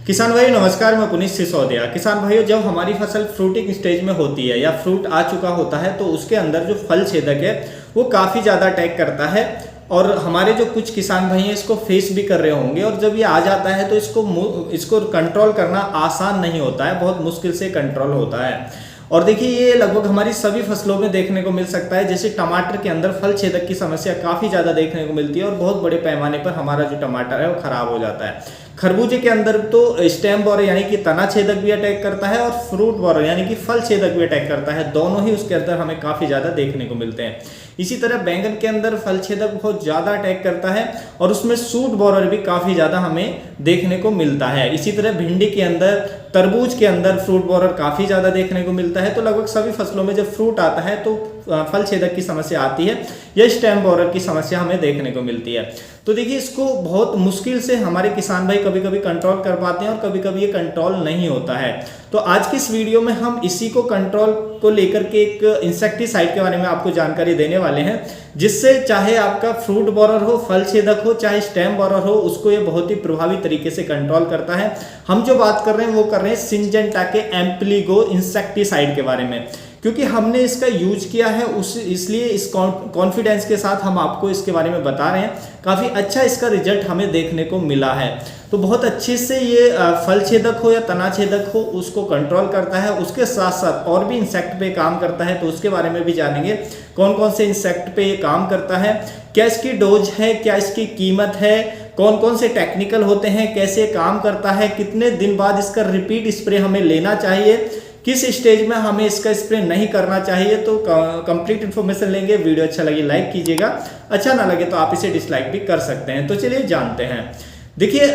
किसान भाई नमस्कार, मैं पुनीत सिसोदिया। किसान भाइयों, जब हमारी फसल फ्रूटिंग स्टेज में होती है या फ्रूट आ चुका होता है तो उसके अंदर जो फल छेदक है वो काफ़ी ज़्यादा अटैक करता है और हमारे जो कुछ किसान भाई हैं इसको फेस भी कर रहे होंगे। और जब ये आ जाता है तो इसको कंट्रोल करना आसान नहीं होता है, बहुत मुश्किल से कंट्रोल होता है। और देखिए, ये लगभग हमारी सभी फसलों में देखने को मिल सकता है। जैसे टमाटर के अंदर फल छेदक की समस्या काफ़ी ज़्यादा देखने को मिलती है और बहुत बड़े पैमाने पर हमारा जो टमाटर है वो खराब हो जाता है। खरबूजे के अंदर तो स्टेम बोरर यानी कि तना छेदक भी अटैक करता है और फ्रूट बोरर यानी कि फल छेदक भी अटैक करता है। दोनों ही उसके अंदर हमें काफ़ी ज़्यादा देखने को मिलते हैं। इसी तरह बैंगन के अंदर फल छेदक बहुत ज़्यादा अटैक करता है और उसमें सूट बोरर भी काफ़ी ज़्यादा हमें देखने को मिलता है। इसी तरह भिंडी के अंदर, तरबूज के अंदर फ्रूट बोरर काफ़ी ज़्यादा देखने को मिलता है। तो लगभग सभी फसलों में जब फ्रूट आता है तो फल छेदक की समस्या आती है या स्टेम बोरर की समस्या हमें देखने को मिलती है। तो देखिए, इसको बहुत मुश्किल से हमारे किसान भाई कभी कभी कंट्रोल कर पाते हैं और कभी कभी ये कंट्रोल नहीं होता है। तो आज की इस वीडियो में हम इसी को कंट्रोल को लेकर के एक इंसेक्टिसाइड के बारे में आपको जानकारी देने वाले हैं, जिससे चाहे आपका फ्रूट बोरर हो, फल छेदक हो, चाहे स्टेम बोरर हो, उसको ये बहुत ही प्रभावी तरीके से कंट्रोल करता है। हम जो बात कर रहे हैं वो कर रहे हैं सिंजेंटा के एम्प्लीगो इंसेक्टिसाइड के बारे में, क्योंकि हमने इसका यूज किया है इसलिए इस कॉन्फिडेंस के साथ हम आपको इसके बारे में बता रहे हैं। काफ़ी अच्छा इसका रिजल्ट हमें देखने को मिला है। तो बहुत अच्छे से ये फल छेदक हो या तना छेदक हो उसको कंट्रोल करता है। उसके साथ साथ और भी इंसेक्ट पे काम करता है, तो उसके बारे में भी जानेंगे कौन कौन से इंसेक्ट पे ये काम करता है, क्या इसकी डोज है, क्या इसकी कीमत है, कौन कौन से टेक्निकल होते हैं, कैसे काम करता है, कितने दिन बाद इसका रिपीट स्प्रे हमें लेना चाहिए, किस स्टेज में हमें इसका स्प्रे नहीं करना चाहिए। तो कंप्लीट इन्फॉर्मेशन लेंगे। वीडियो अच्छा लगे लाइक कीजिएगा, अच्छा ना लगे तो आप इसे डिसलाइक भी कर सकते हैं। तो चलिए जानते हैं। देखिए,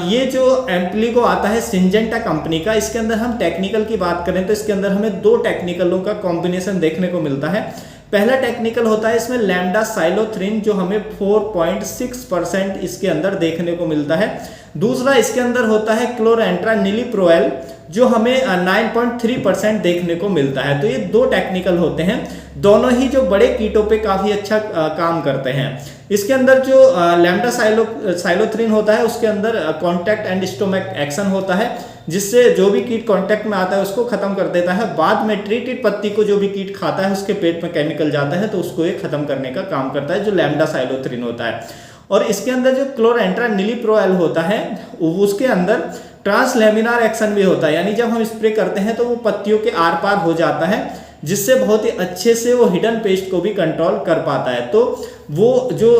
ये जो एम्प्लीगो आता है सिंजेंटा कंपनी का, इसके अंदर हम टेक्निकल की बात करें तो इसके अंदर हमें दो टेक्निकलों का कॉम्बिनेशन देखने को मिलता है। पहला टेक्निकल होता है इसमें लैम्डा साइलोथ्रिन, जो हमें 4.6% इसके अंदर देखने को मिलता है। दूसरा इसके अंदर होता है क्लोरेंट्रानिलिप्रोल, जो हमें 9.3% देखने को मिलता है। तो ये दो टेक्निकल होते हैं, दोनों ही जो बड़े कीटों पे काफ़ी अच्छा काम करते हैं। इसके अंदर जो लैम्डा साइलोथ्रिन होता है उसके अंदर कॉन्टैक्ट एंड स्टोमक एक्शन होता है, जिससे जो भी कीट कांटेक्ट में आता है उसको खत्म कर देता है। बाद में ट्रीटेड पत्ती को जो भी कीट खाता है उसके पेट में केमिकल जाता है तो उसको ये खत्म करने का काम करता है, जो लैम्डा साइलोथ्रिन होता है। और इसके अंदर जो क्लोरेंट्रानिलिप्रोल होता है उसके अंदर ट्रांसलैमिनार एक्शन भी होता है, यानी जब हम स्प्रे करते हैं तो वो पत्तियों के आर पार हो जाता है, जिससे बहुत ही अच्छे से वो हिडन पेस्ट को भी कंट्रोल कर पाता है। तो वो जो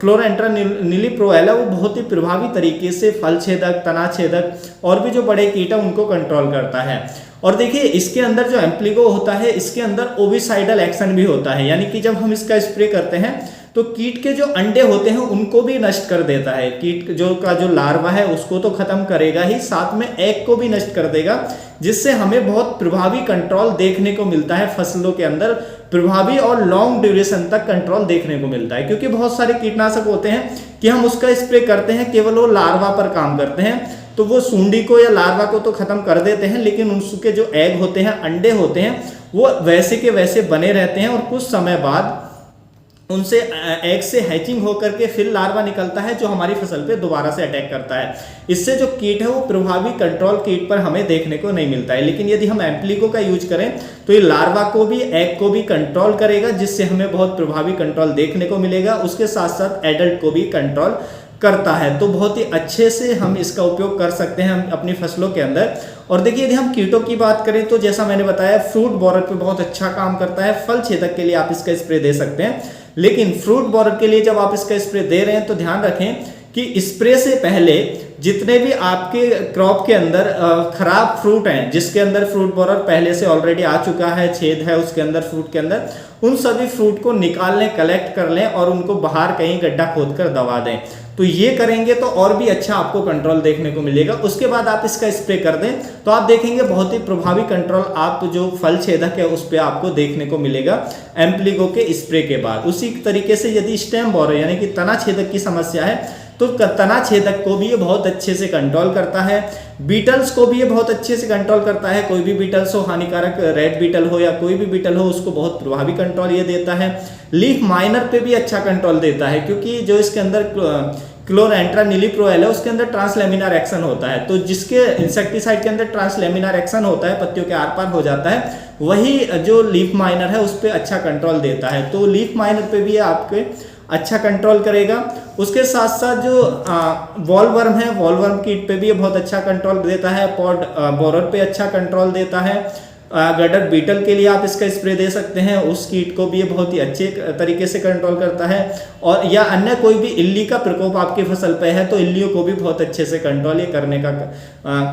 क्लोरेंट्रानिलिप्रोल है वो बहुत ही प्रभावी तरीके से फल छेदक, तना छेदक और भी जो बड़े कीट है उनको कंट्रोल करता है। और देखिए, इसके अंदर जो एम्प्लीगो होता है इसके अंदर ओविसाइडल एक्शन भी होता है, यानी कि जब हम इसका स्प्रे करते हैं तो कीट के जो अंडे होते हैं उनको भी नष्ट कर देता है। कीट जो लार्वा है उसको तो खत्म करेगा ही, साथ में एग को भी नष्ट कर देगा, जिससे हमें बहुत प्रभावी कंट्रोल देखने को मिलता है। फसलों के अंदर प्रभावी और लॉन्ग ड्यूरेशन तक कंट्रोल देखने को मिलता है, क्योंकि बहुत सारे कीटनाशक होते हैं कि हम उसका स्प्रे करते हैं, केवल वो लार्वा पर काम करते हैं, तो वो सूंडी को या लार्वा को तो खत्म कर देते हैं, लेकिन उसके जो एग होते हैं, अंडे होते हैं, वो वैसे के वैसे बने रहते हैं और कुछ समय बाद उनसे एग से हैचिंग होकर के फिर लार्वा निकलता है जो हमारी फसल पे दोबारा से अटैक करता है। इससे जो कीट है वो प्रभावी कंट्रोल कीट पर हमें देखने को नहीं मिलता है। लेकिन यदि हम एम्प्लीगो का यूज करें तो ये लार्वा को भी, एग को भी कंट्रोल करेगा, जिससे हमें बहुत प्रभावी कंट्रोल देखने को मिलेगा। उसके साथ साथ एडल्ट को भी कंट्रोल करता है। तो बहुत ही अच्छे से हम इसका उपयोग कर सकते हैं अपनी फसलों के अंदर। और देखिए, यदि हम कीटों की बात करें तो जैसा मैंने बताया, फ्रूट बोरर पे बहुत अच्छा काम करता है। फल छेदक के लिए आप इसका स्प्रे दे सकते हैं, लेकिन फ्रूट बोरर के लिए जब आप इसका स्प्रे दे रहे हैं तो ध्यान रखें कि स्प्रे से पहले जितने भी आपके क्रॉप के अंदर खराब फ्रूट हैं, जिसके अंदर फ्रूट बोरर पहले से ऑलरेडी आ चुका है, छेद है उसके अंदर, फ्रूट के अंदर, उन सभी फ्रूट को निकाल लें, कलेक्ट कर लें और उनको बाहर कहीं गड्ढा खोद कर दबा दें। तो ये करेंगे तो और भी अच्छा आपको कंट्रोल देखने को मिलेगा। उसके बाद आप इसका स्प्रे कर दें तो आप देखेंगे बहुत ही प्रभावी कंट्रोल आप जो फल छेदक है उस पर आपको देखने को मिलेगा एम्प्लीगो के स्प्रे के बाद। उसी तरीके से यदि स्टेम बोरर यानी कि तना छेदक की समस्या है तो तना छेदक को भी ये बहुत अच्छे से कंट्रोल करता है। बीटल्स को भी ये बहुत अच्छे से कंट्रोल करता है। कोई भी बीटल्स हो, हानिकारक रेड बीटल हो या कोई भी बीटल हो, उसको बहुत प्रभावी कंट्रोल ये देता है। लीफ माइनर पे भी अच्छा कंट्रोल देता है, क्योंकि जो इसके अंदर क्लोरेंट्रानिलीप्रोल है उसके अंदर ट्रांसलेमिनार एक्शन होता है। तो जिसके इंसेक्टिसाइड के अंदर ट्रांसलेमिनार एक्शन होता है, पत्तियों के आर पार हो जाता है, वही जो लीफ माइनर है उस पर अच्छा कंट्रोल देता है। तो लीफ माइनर पे भी आपके अच्छा कंट्रोल करेगा। उसके साथ साथ जो वॉलवर्म है, वॉलवर्म कीट पे भी ये बहुत अच्छा कंट्रोल देता है। पॉड बोरर पे अच्छा कंट्रोल देता है। गडर बीटल के लिए आप इसका स्प्रे दे सकते हैं, उस कीट को भी ये बहुत ही अच्छे तरीके से कंट्रोल करता है। और या अन्य कोई भी इल्ली का प्रकोप आपकी फसल पे है तो इल्लियों को भी बहुत अच्छे से कंट्रोल ये करने का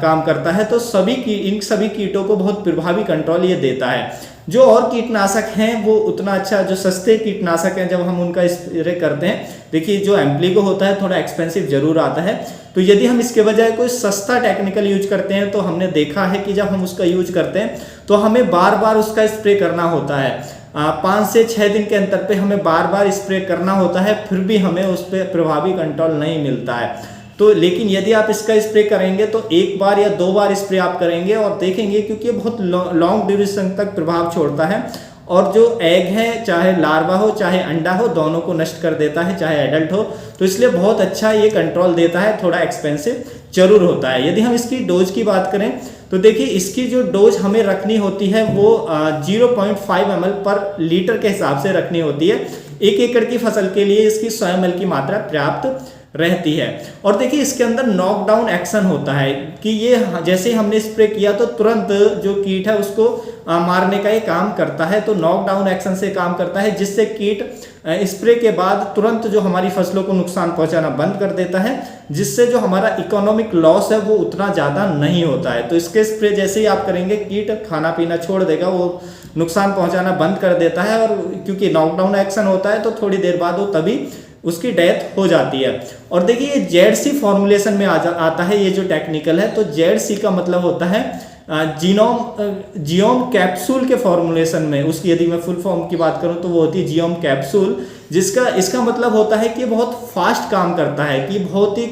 काम करता है। तो इन सभी कीटों को बहुत प्रभावी कंट्रोल ये देता है। जो और कीटनाशक हैं वो उतना अच्छा, जो सस्ते कीटनाशक हैं जब हम उनका स्प्रे करते हैं, देखिए जो एम्प्लीगो होता है थोड़ा एक्सपेंसिव जरूर आता है। तो यदि हम इसके बजाय कोई सस्ता टेक्निकल यूज करते हैं तो हमने देखा है कि जब हम उसका यूज करते हैं तो हमें बार बार उसका स्प्रे करना होता है। 5 से 6 दिन के अंतर पे हमें बार बार स्प्रे करना होता है, फिर भी हमें उस पर प्रभावी कंट्रोल नहीं मिलता है। तो लेकिन यदि आप इसका स्प्रे करेंगे तो 1 बार या 2 बार स्प्रे आप करेंगे और देखेंगे, क्योंकि ये बहुत लॉन्ग ड्यूरेशन तक प्रभाव छोड़ता है और जो एग है, चाहे लार्वा हो चाहे अंडा हो, दोनों को नष्ट कर देता है, चाहे एडल्ट हो। तो इसलिए बहुत अच्छा ये कंट्रोल देता है। थोड़ा एक्सपेंसिव जरूर होता है। यदि हम इसकी डोज की बात करें तो देखिए इसकी जो डोज हमें रखनी होती है वो 0.5 ml पर लीटर के हिसाब से रखनी होती है। 1 एकड़ की फसल के लिए इसकी 100 ml की मात्रा पर्याप्त रहती है। और देखिए इसके अंदर नॉकडाउन एक्शन होता है कि ये जैसे हमने स्प्रे किया तो तुरंत जो कीट है उसको मारने का ये काम करता है। तो नॉकडाउन एक्शन से काम करता है, जिससे कीट स्प्रे के बाद तुरंत जो हमारी फसलों को नुकसान पहुंचाना बंद कर देता है, जिससे जो हमारा इकोनॉमिक लॉस है वो उतना ज़्यादा नहीं होता है। तो इसके स्प्रे जैसे ही आप करेंगे कीट खाना पीना छोड़ देगा, वो नुकसान पहुंचाना बंद कर देता है। और क्योंकि नॉकडाउन एक्शन होता है तो थोड़ी देर बाद वो तभी उसकी डेथ हो जाती है। और देखिए ये ZC फॉर्मुलेशन में आता है ये जो टेक्निकल है। तो ZC का मतलब होता है जियोम कैप्सूल के फॉर्मुलेशन में। उसकी यदि मैं फुल फॉर्म की बात करूं तो वो होती है जियोम कैप्सूल, जिसका इसका मतलब होता है कि बहुत फास्ट काम करता है, कि बहुत ही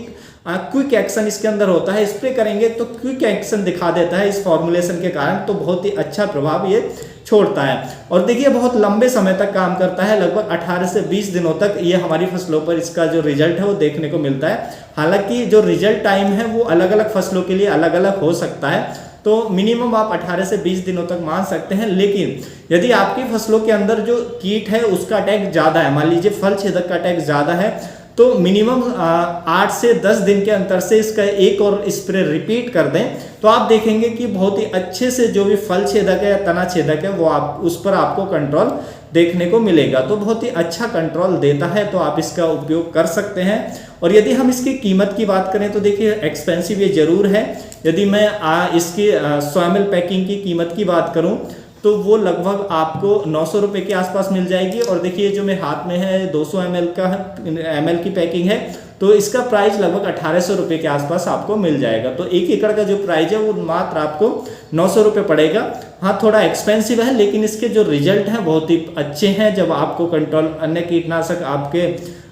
क्विक एक्शन इसके अंदर होता है। स्प्रे करेंगे तो क्विक एक्शन दिखा देता है इस फॉर्मुलेशन के कारण, तो बहुत ही अच्छा प्रभाव ये छोड़ता है। और देखिए बहुत लंबे समय तक काम करता है, लगभग 18 से 20 दिनों तक ये हमारी फसलों पर इसका जो रिजल्ट है वो देखने को मिलता है। हालांकि जो रिजल्ट टाइम है वो अलग अलग फसलों के लिए अलग अलग हो सकता है, तो मिनिमम आप 18 से 20 दिनों तक मान सकते हैं। लेकिन यदि आपकी फसलों के अंदर जो कीट है उसका अटैक ज़्यादा है, मान लीजिए फल छेदक का अटैक ज़्यादा है, तो मिनिमम 8 से 10 दिन के अंतर से इसका एक और स्प्रे रिपीट कर दें तो आप देखेंगे कि बहुत ही अच्छे से जो भी फल छेदक है या तना छेदक है वो आप उस पर आपको कंट्रोल देखने को मिलेगा। तो बहुत ही अच्छा कंट्रोल देता है, तो आप इसका उपयोग कर सकते हैं। और यदि हम इसकी कीमत की बात करें तो देखिए एक्सपेंसिव ये जरूर है। यदि मैं इसकी 100 ml पैकिंग की कीमत की बात करूं तो वो लगभग आपको 900 रुपये के आसपास मिल जाएगी। और देखिए जो मेरे हाथ में है 200 ml की पैकिंग है, तो इसका प्राइस लगभग 1800 रुपये के आसपास आपको मिल जाएगा। तो 1 एकड़ का जो प्राइस है वो मात्र आपको 900 रुपये पड़ेगा। हाँ थोड़ा एक्सपेंसिव है, लेकिन इसके जो रिजल्ट हैं बहुत ही अच्छे हैं। जब आपको कंट्रोल अन्य कीटनाशक आपके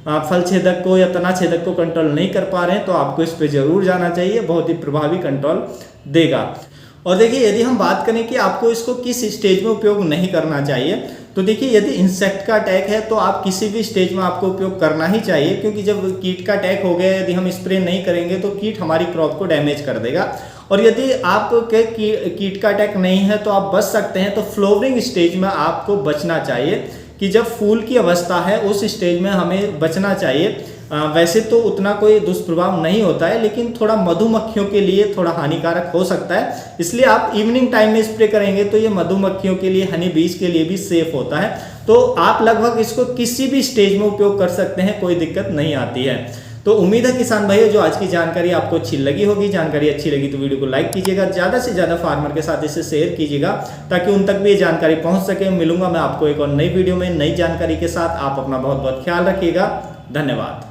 फल छेदक को या तना छेदक को कंट्रोल नहीं कर पा रहे हैं तो आपको इस पे जरूर जाना चाहिए, बहुत ही प्रभावी कंट्रोल देगा। और देखिए यदि हम बात करें कि आपको इसको किस स्टेज में उपयोग नहीं करना चाहिए, तो देखिए यदि इंसेक्ट का अटैक है तो आप किसी भी स्टेज में आपको उपयोग करना ही चाहिए, क्योंकि जब कीट का अटैक हो गया यदि हम स्प्रे नहीं करेंगे तो कीट हमारी क्रॉप को डैमेज कर देगा। और यदि आपके कीट का अटैक नहीं है तो आप बच सकते हैं, तो फ्लावरिंग स्टेज में आपको बचना चाहिए, कि जब फूल की अवस्था है उस स्टेज में हमें बचना चाहिए। वैसे तो उतना कोई दुष्प्रभाव नहीं होता है, लेकिन थोड़ा मधुमक्खियों के लिए थोड़ा हानिकारक हो सकता है, इसलिए आप इवनिंग टाइम में स्प्रे करेंगे तो ये मधुमक्खियों के लिए, हनी बीज के लिए भी सेफ होता है। तो आप लगभग इसको किसी भी स्टेज में उपयोग कर सकते हैं, कोई दिक्कत नहीं आती है। तो उम्मीद है किसान भाइयों जो आज की जानकारी आपको अच्छी लगी होगी। जानकारी अच्छी लगी तो वीडियो को लाइक कीजिएगा, ज़्यादा से ज़्यादा फार्मर के साथ इसे शेयर कीजिएगा ताकि उन तक भी ये जानकारी पहुंच सके। मिलूंगा मैं आपको एक और नई वीडियो में नई जानकारी के साथ। आप अपना बहुत बहुत ख्याल रखिएगा। धन्यवाद।